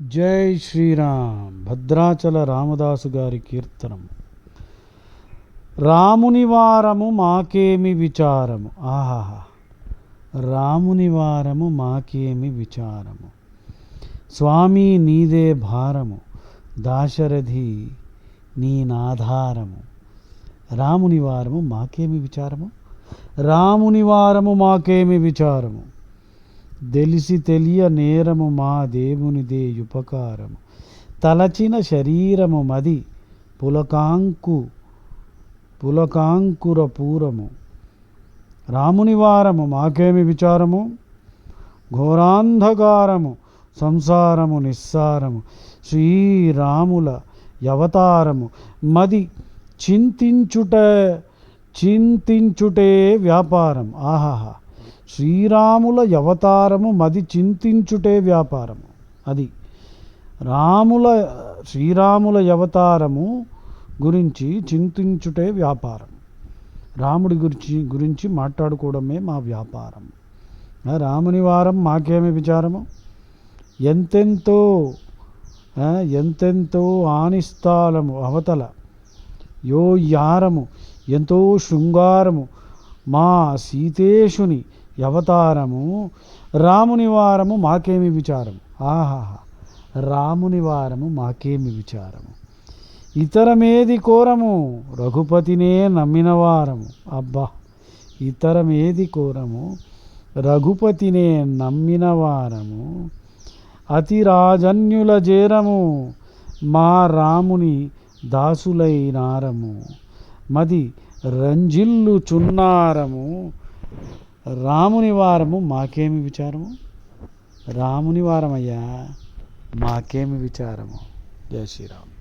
జై శ్రీరామ్. భద్రాచల రామదాసు గారి కీర్తనం. రాముని వారము మాకేమి విచారము. ఆహాహా, రాముని వారము మాకేమి విచారము. స్వామి నీదే భారము, దాశరథి నీ నాధారము. రాముని వారము మాకేమి విచారము, రాముని వారము మాకేమి విచారము. తెలిసి తెలియ నేరము మా దేవునిదే ఉపకారము. తలచిన శరీరము మది పులకాంకుర పూరము. రాముని వారము మాకేమి విచారము, ఘోరాంధకారము సంసారము నిస్సారము. శ్రీరాముల అవతారము మది చింతించుటే వ్యాపారం. ఆహాహా, శ్రీరాముల అవతారము మది చింతించుటే వ్యాపారము. అది శ్రీరాముల అవతారము గురించి చింతించుటే వ్యాపారం. రాముడి గురించి మాట్లాడుకోవడమే మా వ్యాపారం. రాముని వారం మాకేమి విచారము. ఎంతెంతో ఆనిస్తాలము అవతల యో యారము, ఎంతో శృంగారము మా సీతేశుని అవతారము. రాముని వారము మాకేమి విచారము. ఆహాహా, రాముని వారము మాకేమి విచారము. ఇతరమేది కోరము, రఘుపతినే నమ్మిన వారము. అబ్బా, ఇతరమేది కోరము, రఘుపతినే నమ్మిన వారము. అతి రాజన్యుల జేరము, మా రాముని దాసులైనారము. మది రంజిల్లు చున్నారము. రాముని వారము మాకేమి విచారము, రాముని వారమయ్యా మాకేమి విచారము. జై శ్రీరామ్.